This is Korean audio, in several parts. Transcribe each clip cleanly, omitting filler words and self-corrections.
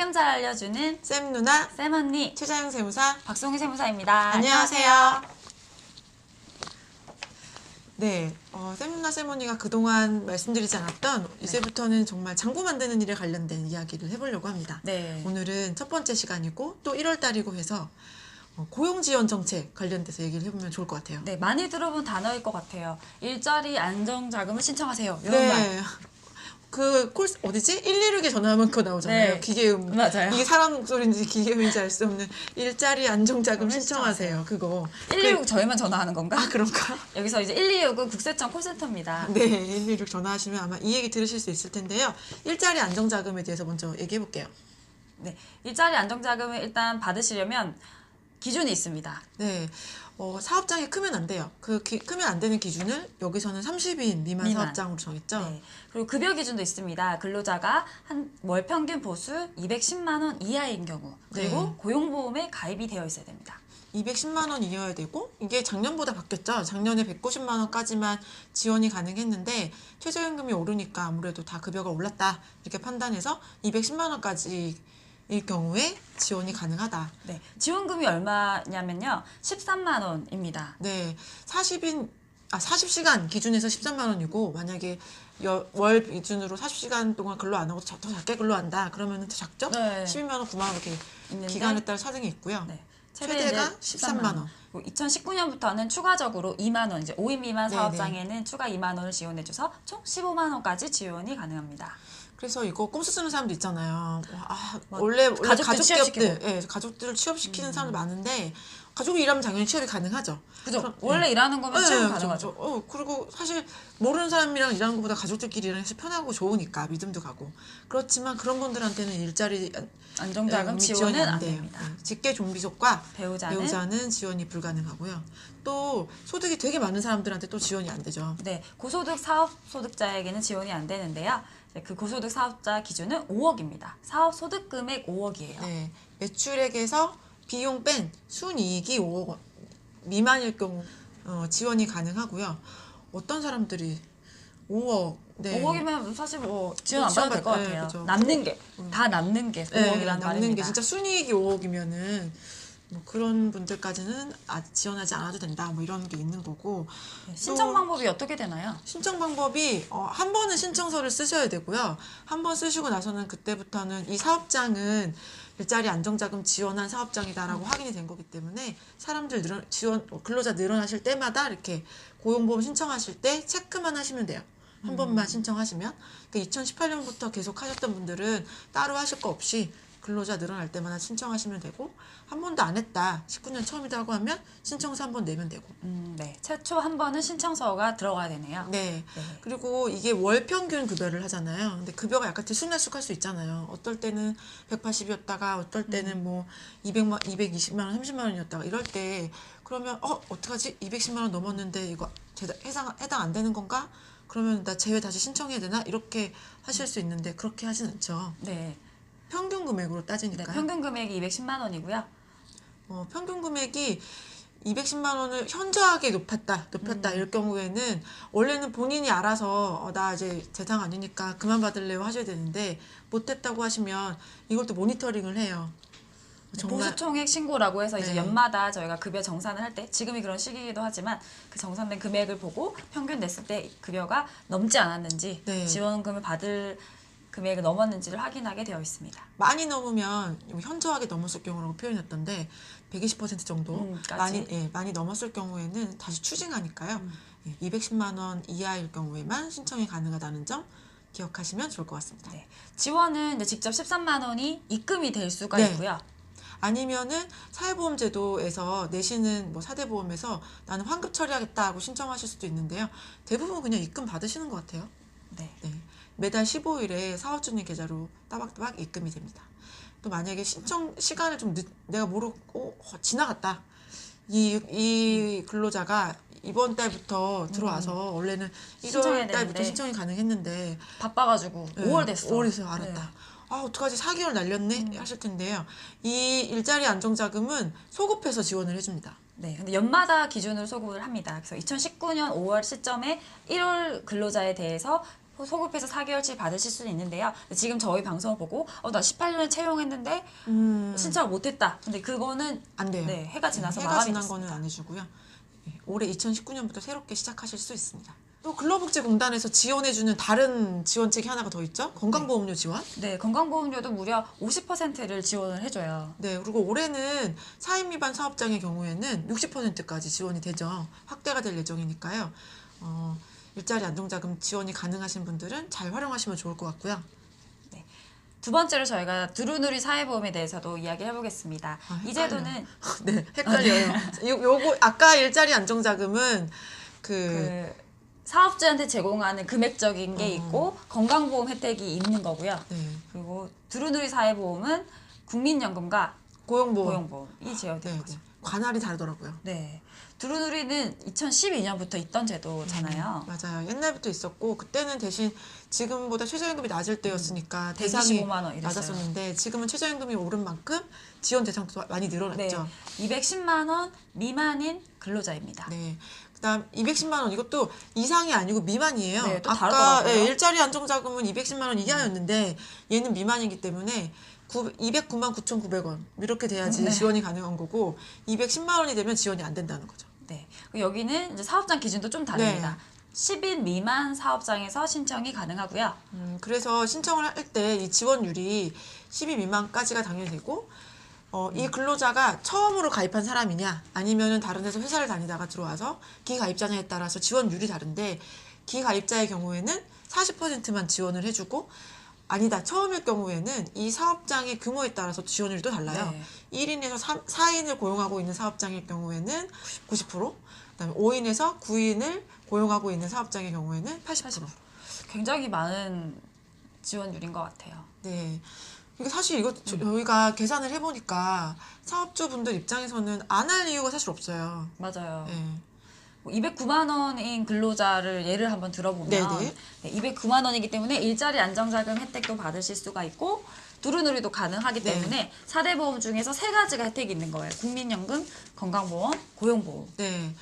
세금 잘 알려주는 쌤 누나, 쌤 언니, 최자영 세무사, 박송희 세무사입니다. 안녕하세요. 네, 쌤 누나, 쌤 언니가 그동안 말씀드리지 않았던 이제부터는 정말 장부 만드는 일에 관련된 이야기를 해보려고 합니다. 네. 오늘은 첫 번째 시간이고 또 1월 달이고 해서 고용지원 정책 관련돼서 얘기를 해보면 좋을 것 같아요. 네, 많이 들어본 단어일 것 같아요. 일자리 안정자금을 신청하세요. 이런 네. 말. 그 콜 어디지? 116에 전화하면 그거 나오잖아요. 네. 기계음. 맞아요. 이게 사람 목소리인지 기계음인지 알 수 없는 일자리 안정자금 신청하세요. 그거. 126 저희만 전화하는 건가? 아, 그런가? 여기서 이제 126은 국세청 콜센터입니다. 네, 116 전화하시면 아마 이 얘기 들으실 수 있을 텐데요. 일자리 안정자금에 대해서 먼저 얘기해 볼게요. 네, 일자리 안정자금을 일단 받으시려면 기준이 있습니다. 네, 사업장이 크면 안 돼요. 크면 안 되는 기준을 여기서는 30인 미만 사업장으로 정했죠. 네. 그리고 급여 기준도 있습니다. 근로자가 한 월 평균 보수 210만 원 이하인 경우, 그리고 네. 고용보험에 가입이 되어 있어야 됩니다. 210만 원이어야 되고, 이게 작년보다 바뀌었죠. 작년에 190만 원까지만 지원이 가능했는데 최저임금이 오르니까 아무래도 다 급여가 올랐다 이렇게 판단해서 210만 원까지 일 경우에 지원이 가능하다. 네, 지원금이 얼마냐면요, 13만 원입니다. 네, 40시간 기준에서 13만 원이고, 만약에 월 기준으로 40시간 동안 근로 안 하고 더 작게 근로한다 그러면 더 작죠? 네. 12만 원, 9만 원 이렇게 있는데, 기간에 따라 차등이 있고요. 네, 최대가 13만 원. 2019년부터는 추가적으로 2만 원, 이제 5인 미만 네네. 사업장에는 추가 2만 원을 지원해줘서 총 15만 원까지 지원이 가능합니다. 그래서 이거 꼼수 쓰는 사람도 있잖아요. 뭐 원래 가족들 가족 취업시키고. 기업들, 예, 가족들을 취업시키는 사람도 많은데, 가족이 일하면 당연히 취업이 가능하죠. 그죠? 원래 일하는 거면 취업 그죠, 가능하죠. 그죠. 그리고 사실 모르는 사람이랑 일하는 것보다 가족들끼리 일하는 게 편하고 좋으니까 믿음도 가고. 그렇지만 그런 분들한테는 일자리 안정자금 지원이 지원은 안 돼요. 됩니다. 직계 좀비속과 배우자는 지원이 불가능하고요. 또 소득이 되게 많은 사람들한테 또 지원이 안 되죠. 네, 고소득 사업소득자에게는 지원이 안 되는데요. 그 고소득 사업자 기준은 5억입니다. 사업 소득 금액 5억이에요. 네, 매출액에서 비용 뺀 순이익이 5억 원 미만일 경우 지원이 가능하고요. 어떤 사람들이 5억, 네. 5억이면 사실 뭐 지원 안 받아도 될 것 같아요. 그죠. 남는 게, 다 남는 게 5억이라는 남는 말입니다. 게 진짜 순이익이 5억이면은 뭐 그런 분들까지는 지원하지 않아도 된다. 뭐 이런 게 있는 거고. 신청 방법이 어떻게 되나요? 신청 방법이 한 번은 신청서를 쓰셔야 되고요. 한 번 쓰시고 나서는 그때부터는 이 사업장은 일자리 안정자금 지원한 사업장이다라고 확인이 된 거기 때문에 사람들 근로자 늘어나실 때마다 이렇게 고용보험 신청하실 때 체크만 하시면 돼요. 한 번만 신청하시면. 그러니까 2018년부터 계속 하셨던 분들은 따로 하실 거 없이 근로자 늘어날 때마다 신청하시면 되고, 한 번도 안 했다, 19년 처음이라고 하면 신청서 한 번 내면 되고. 네, 최초 한 번은 신청서가 들어가야 되네요. 네. 네. 그리고 이게 월 평균 급여를 하잖아요. 근데 급여가 약간 들쑥날쑥할 수 있잖아요. 어떨 때는 180이었다가 어떨 때는 뭐 200만, 220만 원, 30만 원이었다가 이럴 때 그러면 어떡하지? 210만 원 넘었는데 이거 해당 안 되는 건가? 그러면 나 제외 다시 신청해야 되나? 이렇게 하실 수 있는데 그렇게 하진 않죠. 네. 평균 금액으로 따지니까요. 네, 평균 금액이 210만 원이고요. 평균 금액이 210만 원을 현저하게 높였다 이럴 경우에는 원래는 본인이 알아서 나 이제 대상 아니니까 그만 받을래요 하셔야 되는데, 못했다고 하시면 이걸 또 모니터링을 해요. 보수총액 신고라고 해서 이제 네. 연마다 저희가 급여 정산을 할 때, 지금이 그런 시기이기도 하지만 그 정산된 금액을 보고 평균 냈을 때 급여가 넘지 않았는지, 네. 지원금을 받을 금액을 넘었는지를 확인하게 되어 있습니다. 많이 넘으면 현저하게 넘었을 경우라고 표현했던데 120% 정도 많이 넘었을 경우에는 다시 추징하니까요. 210만 원 이하일 경우에만 신청이 가능하다는 점 기억하시면 좋을 것 같습니다. 네. 지원은 이제 직접 13만 원이 입금이 될 수가 네. 있고요. 아니면은 사회보험제도에서 내시는 뭐 사대보험에서 나는 환급 처리하겠다 하고 신청하실 수도 있는데요. 대부분 그냥 입금 받으시는 것 같아요. 네. 네. 매달 15일에 사업주님 계좌로 따박따박 입금이 됩니다. 또 만약에 신청 시간을 좀 내가 모르고 지나갔다. 이 근로자가 이번 달부터 들어와서 원래는 1월 달부터 신청이 가능했는데 바빠가지고 5월 됐어. 5월 돼서 알았다. 네. 어떡하지, 4개월 날렸네 하실 텐데요. 이 일자리 안정자금은 소급해서 지원을 해줍니다. 네, 근데 연마다 기준으로 소급을 합니다. 그래서 2019년 5월 시점에 1월 근로자에 대해서 소급해서 4개월치 받으실 수는 있는데요. 지금 저희 방송을 보고 나 18년에 채용했는데 신청을 못했다. 근데 그거는 안 돼요. 네, 해가 지나서 해가 마감이 지난 됐습니다. 거는 안 해주고요. 올해 2019년부터 새롭게 시작하실 수 있습니다. 또 근로복지공단에서 지원해주는 다른 지원책이 하나가 더 있죠. 건강보험료 지원. 네, 건강보험료도 무려 50%를 지원을 해줘요. 네, 그리고 올해는 사인 미반 사업장의 경우에는 60%까지 지원이 되죠. 확대가 될 예정이니까요. 일자리 안정자금 지원이 가능하신 분들은 잘 활용하시면 좋을 것 같고요. 두 번째로 저희가 두루누리 사회보험에 대해서도 이야기를 해보겠습니다. 이 제도는 네, 헷갈려요. 요거 아까 일자리 안정자금은 그 사업주한테 제공하는 금액적인 게 있고 건강보험 혜택이 있는 거고요. 네, 그리고 두루누리 사회보험은 국민연금과 고용보험. 고용보험이 제어되는 네, 거죠. 네. 관할이 다르더라고요. 네. 두루누리는 2012년부터 있던 제도잖아요. 맞아요. 옛날부터 있었고 그때는 대신 지금보다 최저임금이 낮을 때였으니까 대상이 125만 원 이랬어요. 낮았었는데 지금은 최저임금이 오른 만큼 지원 대상도 많이 네. 늘어났죠. 210만 원 미만인 근로자입니다. 네. 그다음 210만 원 이것도 이상이 아니고 미만이에요. 네, 또 아까 다르더라고요. 일자리 안정자금은 210만 원 이하였는데 얘는 미만이기 때문에 209만 9,900원 이렇게 돼야지 네. 지원이 가능한 거고 210만 원이 되면 지원이 안 된다는 거죠. 네. 여기는 이제 사업장 기준도 좀 다릅니다. 10인 미만 사업장에서 신청이 가능하고요. 그래서 신청을 할 때 이 지원율이 10인 미만까지가 당연히 되고 이 근로자가 처음으로 가입한 사람이냐 아니면은 다른 데서 회사를 다니다가 들어와서 기가입자냐에 따라서 지원율이 다른데 기가입자의 경우에는 40%만 지원을 해주고 아니다. 처음일 경우에는 이 사업장의 규모에 따라서 지원율이 또 달라요. 네. 1인에서 4인을 고용하고 있는 사업장일 경우에는 90%, 그다음에 5인에서 9인을 고용하고 있는 사업장의 경우에는 80%. 굉장히 많은 지원율인 것 같아요. 네. 이게 사실 이거 저희가 계산을 해보니까 사업주분들 입장에서는 안 할 이유가 사실 없어요. 맞아요. 네. 209만 원인 근로자를 예를 한번 들어보면 네네. 209만 원이기 때문에 일자리 안정자금 혜택도 받으실 수가 있고 두루누리도 가능하기 때문에 4대 보험 중에서 3가지가 혜택이 있는 거예요. 국민연금, 건강보험, 고용보험. 네.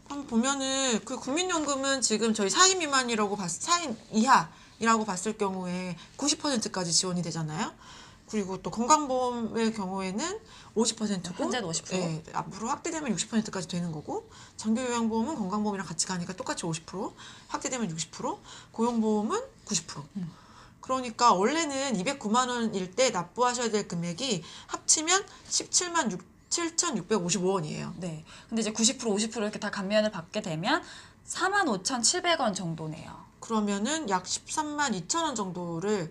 한번 보면은 그 국민연금은 지금 저희 4인 미만이라고 4인 이하이라고 봤을 경우에 90%까지 지원이 되잖아요. 그리고 또 건강보험의 경우에는 50%고 현재는 50%. 네, 앞으로 확대되면 60%까지 되는 거고 장기요양보험은 건강보험이랑 같이 가니까 똑같이 50% 확대되면 60% 고용보험은 90%. 그러니까 원래는 209만 원일 때 납부하셔야 될 금액이 합치면 17만 7,655원이에요. 네. 근데 이제 90% 50% 이렇게 다 감면을 받게 되면 45,700원 정도네요. 그러면은 약 13만 2천 원 정도를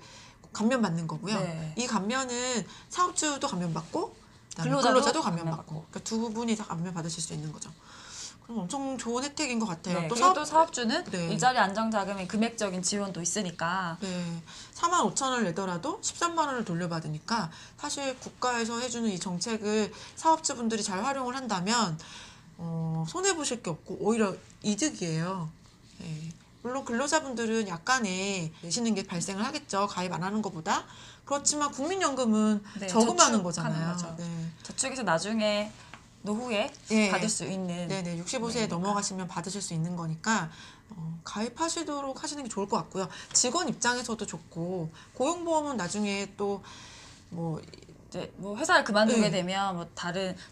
감면받는 거고요. 네. 이 감면은 사업주도 감면받고 그다음에 근로자도 근로자도 감면받고. 감면받고 그러니까 두 분이 다 감면받으실 수 있는 거죠. 그럼 엄청 좋은 혜택인 것 같아요. 네. 또 그리고 또 사업주는 네. 일자리 안정자금의 금액적인 지원도 있으니까 네, 4만 5천 원을 내더라도 13만 원을 돌려받으니까 사실 국가에서 해주는 이 정책을 사업주분들이 잘 활용을 한다면 손해 보실 게 없고 오히려 이득이에요. 네. 물론 근로자분들은 약간의 내시는 게 발생을 하겠죠. 가입 안 하는 것보다. 그렇지만 국민연금은 네, 저금하는 저축하는 거잖아요. 거죠. 네. 저축해서 나중에 노후에 네. 받을 수 있는 네네 65세에 금액이니까. 넘어가시면 받으실 수 있는 거니까 가입하시도록 하시는 게 좋을 것 같고요. 직원 입장에서도 좋고 고용보험은 나중에 또 뭐 이제 뭐 회사를 그만두게 네. 되면 뭐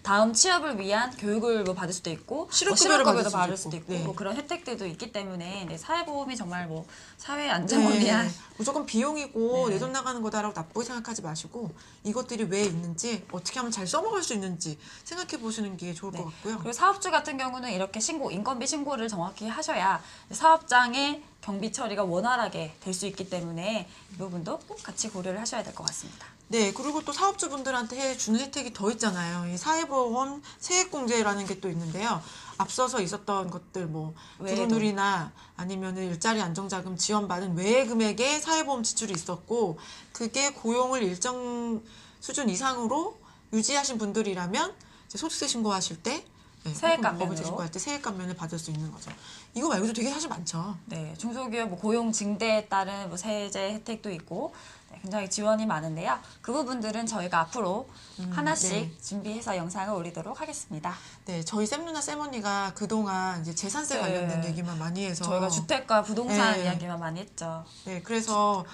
다음 취업을 위한 교육을 뭐 받을 수도 있고 실업급여를 실업급여도 받을 받을 수도 수도 있고. 있고 네. 뭐 그런 혜택들도 있기 때문에 네, 사회보험이 정말 뭐 사회 안정을 위한 무조건 비용이고 네. 내 돈 나가는 거다라고 나쁘게 생각하지 마시고 이것들이 왜 있는지 어떻게 하면 잘 써먹을 수 있는지 생각해 보시는 게 좋을 네. 것 같고요. 그리고 사업주 같은 경우는 이렇게 인건비 신고를 정확히 하셔야 사업장의 경비 처리가 원활하게 될 수 있기 때문에 이 부분도 꼭 같이 고려를 하셔야 될 것 같습니다. 네, 그리고 또 사업주분들한테 주는 혜택이 더 있잖아요. 이 사회보험 세액공제라는 게 또 있는데요. 앞서서 있었던 것들 뭐 외에도. 두루누리나 아니면은 일자리 안정자금 지원받은 외의 금액의 사회보험 지출이 있었고 그게 고용을 일정 수준 이상으로 유지하신 분들이라면 이제 소득세 신고하실 때 세액 법인세 감면으로. 신고할 때 세액 감면을 받을 수 있는 거죠. 이거 말고도 되게 사실 많죠. 네, 중소기업 뭐 고용 증대에 따른 뭐 세제 혜택도 있고 네, 굉장히 지원이 많은데요. 그 부분들은 저희가 앞으로 하나씩 네. 준비해서 영상을 올리도록 하겠습니다. 네, 저희 쌤 누나 쌤 언니가 그동안 이제 재산세 네. 관련된 얘기만 많이 해서 저희가 주택과 부동산 네. 이야기만 많이 했죠. 네, 그래서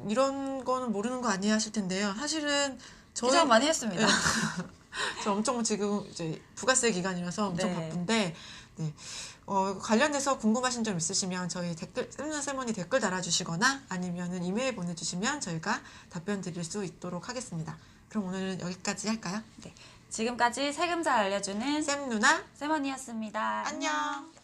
이런 거는 모르는 거 아니야 하실 텐데요. 사실은 저희 기장 많이 했습니다. 저 엄청 지금 이제 부가세 기간이라서 엄청 네. 바쁜데 네. 관련돼서 궁금하신 점 있으시면 저희 댓글 쌤누나 쌤언니 댓글 달아주시거나 아니면은 이메일 보내주시면 저희가 답변 드릴 수 있도록 하겠습니다. 그럼 오늘은 여기까지 할까요? 네, 지금까지 세금 잘 알려주는 쌤 누나 쌤언니였습니다. 안녕.